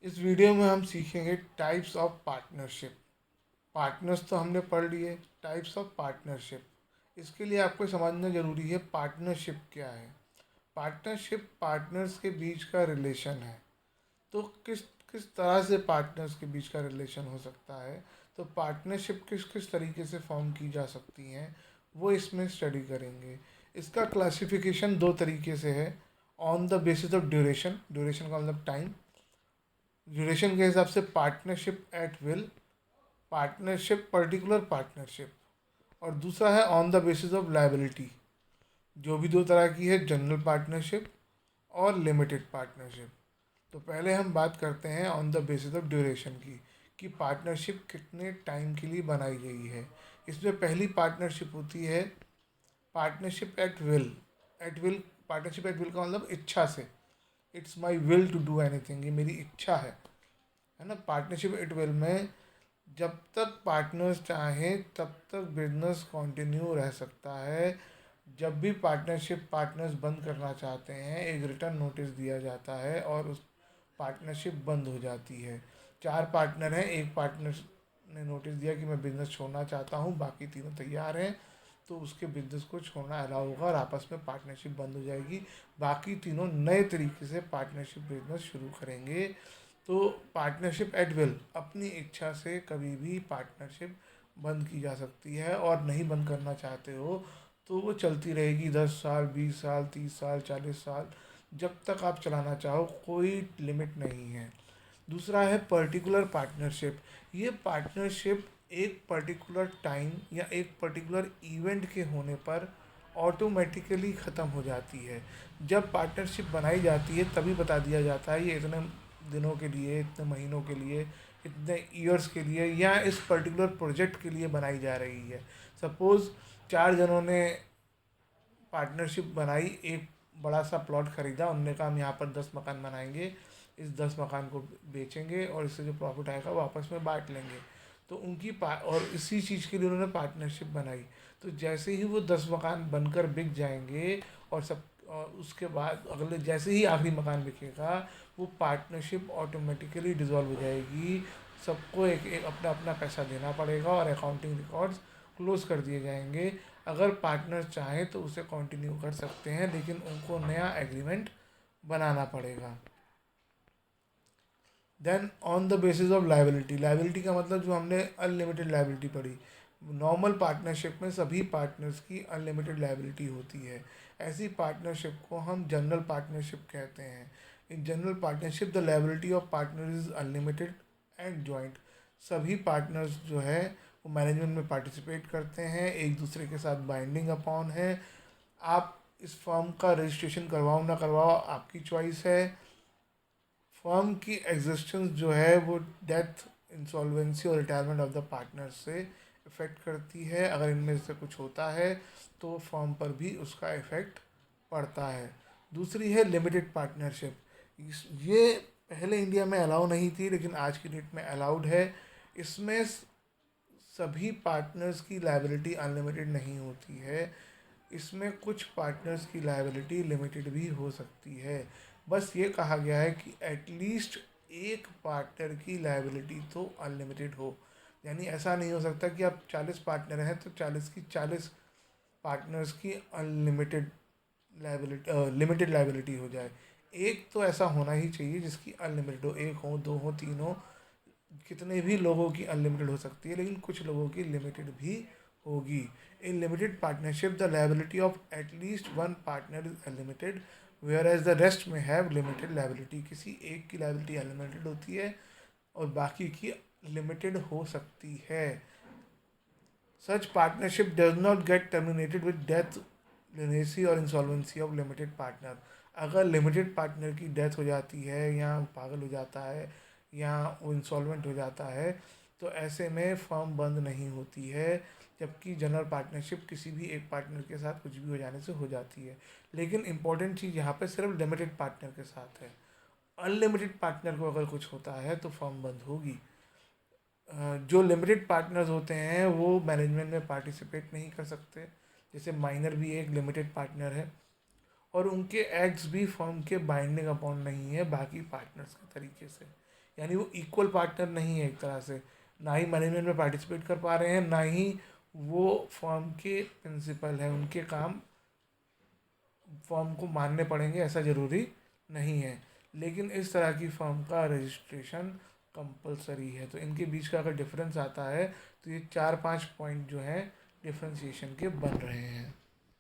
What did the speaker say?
इस वीडियो में हम सीखेंगे टाइप्स ऑफ पार्टनरशिप। पार्टनर्स तो हमने पढ़ लिए, टाइप्स ऑफ पार्टनरशिप। इसके लिए आपको समझना ज़रूरी है पार्टनरशिप क्या है। पार्टनरशिप पार्टनर्स के बीच का रिलेशन है। तो किस किस तरह से पार्टनर्स के बीच का रिलेशन हो सकता है, तो पार्टनरशिप किस किस तरीके से फॉर्म की जा सकती हैं, वो इसमें स्टडी करेंगे। इसका क्लासिफिकेशन दो तरीके से है। On the basis of duration, duration का मतलब टाइम। ड्यूरेशन के हिसाब से partnership at will, partnership particular partnership. और दूसरा है on the basis of liability, जो भी दो तरह की है, जनरल पार्टनरशिप और लिमिटेड पार्टनरशिप। तो पहले हम बात करते हैं on the basis of duration की, कि पार्टनरशिप कितने टाइम के लिए बनाई गई है। इसमें पहली पार्टनरशिप होती है partnership at will. At will, partnership at will का मतलब इच्छा से। It's my will to do anything, ये मेरी इच्छा है ना। पार्टनरशिप एट विल में जब तक पार्टनर्स चाहें तब तक बिजनेस कंटिन्यू रह सकता है। जब भी पार्टनरशिप पार्टनर्स बंद करना चाहते हैं, एक रिटर्न नोटिस दिया जाता है और उस पार्टनरशिप बंद हो जाती है। चार पार्टनर हैं, एक पार्टनर ने नोटिस दिया कि मैं बिज़नेस छोड़ना चाहता हूँ, बाकी तीनों तैयार हैं, तो उसके बिज़नेस को छोड़ना अलाउ होगा और आपस में पार्टनरशिप बंद हो जाएगी। बाकी तीनों नए तरीके से पार्टनरशिप बिजनेस शुरू करेंगे। तो पार्टनरशिप एट विल, अपनी इच्छा से कभी भी पार्टनरशिप बंद की जा सकती है, और नहीं बंद करना चाहते हो तो वो चलती रहेगी 10 साल, 20 साल, 30 साल, 40 साल, जब तक आप चलाना चाहो, कोई लिमिट नहीं है। दूसरा है पर्टिकुलर पार्टनरशिप। ये पार्टनरशिप एक पर्टिकुलर टाइम या एक पर्टिकुलर इवेंट के होने पर ऑटोमेटिकली ख़त्म हो जाती है। जब पार्टनरशिप बनाई जाती है तभी बता दिया जाता है ये इतने दिनों के लिए, इतने महीनों के लिए, इतने ईयर्स के लिए, या इस पर्टिकुलर प्रोजेक्ट के लिए बनाई जा रही है। सपोज़ चार जनों ने पार्टनरशिप बनाई, एक बड़ा सा प्लॉट खरीदा, उनने कहा हम यहाँ पर 10 मकान बनाएंगे, इस 10 मकान को बेचेंगे और इससे जो प्रॉफिट आएगा वो आपस में बांट लेंगे। तो और इसी चीज़ के लिए उन्होंने पार्टनरशिप बनाई। तो जैसे ही वो 10 मकान बनकर बिक जाएंगे, और उसके बाद अगले जैसे ही आखिरी मकान बिकेगा, वो पार्टनरशिप ऑटोमेटिकली डिज़ोल्व हो जाएगी। सबको एक एक अपना अपना पैसा देना पड़ेगा और अकाउंटिंग रिकॉर्ड्स क्लोज कर दिए जाएंगे। अगर पार्टनर चाहें तो उसे कंटिन्यू कर सकते हैं, लेकिन उनको नया एग्रीमेंट बनाना पड़ेगा। Then on the basis of liability, liability का मतलब जो हमने अनलिमिटेड लाइबिलिटी पढ़ी। नॉर्मल पार्टनरशिप में सभी पार्टनर्स की अनलिमिटेड लाइबिलिटी होती है। ऐसी पार्टनरशिप को हम जनरल पार्टनरशिप कहते हैं। In general partnership the liability of partner is unlimited and joint. सभी पार्टनर्स जो है वो मैनेजमेंट में पार्टिसिपेट करते हैं, एक दूसरे के साथ बाइंडिंग अपॉन है। आप इस फर्म का रजिस्ट्रेशन करवाओ ना करवाओ, आपकी चॉइस है। फर्म की एग्जिस्टेंस जो है वो डेथ, इंसॉल्वेंसी और रिटायरमेंट ऑफ द पार्टनर से इफ़ेक्ट करती है। अगर इनमें से कुछ होता है तो फर्म पर भी उसका इफ़ेक्ट पड़ता है। दूसरी है लिमिटेड पार्टनरशिप। ये पहले इंडिया में अलाउ नहीं थी, लेकिन आज की डेट में अलाउड है। इसमें सभी पार्टनर्स की लायबिलिटी अनलिमिटेड नहीं होती है। इसमें कुछ पार्टनर्स की लायबिलिटी लिमिटेड भी हो सकती है। बस ये कहा गया है कि एटलीस्ट एक पार्टनर की लायबिलिटी तो अनलिमिटेड हो। यानी ऐसा नहीं हो सकता कि आप 40 पार्टनर हैं तो 40 की 40 पार्टनर्स की अनलिमिटेड लायबिलिटी, लिमिटेड लायबिलिटी हो जाए। एक तो ऐसा होना ही चाहिए जिसकी अनलिमिटेड हो, एक हो, दो हो, तीन हो। कितने भी लोगों की अनलिमिटेड हो सकती है, लेकिन कुछ लोगों की लिमिटेड भी होगी। In limited partnership the liability of at least one partner is unlimited, whereas the rest may have limited liability. किसी एक की लायबिलिटी अनलिमिटेड होती है और बाकी की लिमिटेड हो सकती है। Such partnership does not get terminated with death, lunacy और इंसॉल्वेंसी ऑफ लिमिटेड पार्टनर। अगर लिमिटेड पार्टनर की डेथ हो जाती है, या पागल हो जाता है, या वो इंसॉल्वेंट हो जाता है, तो ऐसे में फर्म बंद नहीं होती है। जबकि जनरल पार्टनरशिप किसी भी एक पार्टनर के साथ कुछ भी हो जाने से हो जाती है। लेकिन इम्पोर्टेंट चीज़ यहाँ पे सिर्फ लिमिटेड पार्टनर के साथ है। अनलिमिटेड पार्टनर को अगर कुछ होता है तो फर्म बंद होगी। जो लिमिटेड पार्टनर्स होते हैं वो मैनेजमेंट में पार्टिसिपेट नहीं कर सकते। जैसे माइनर भी एक लिमिटेड पार्टनर है, और उनके एक्ट्स भी फर्म के बाइंडिंग अपॉन नहीं है बाकी पार्टनर्स के तरीके से। यानी वो इक्वल पार्टनर नहीं है एक तरह से, ना ही मैनेजमेंट में पार्टिसिपेट कर पा रहे हैं, ना ही वो फर्म के प्रिंसिपल हैं, उनके काम फर्म को मानने पड़ेंगे ऐसा ज़रूरी नहीं है। लेकिन इस तरह की फर्म का रजिस्ट्रेशन कंपलसरी है। तो इनके बीच का अगर डिफरेंस आता है तो ये 4-5 पॉइंट जो हैं डिफरेंशिएशन के बन रहे हैं।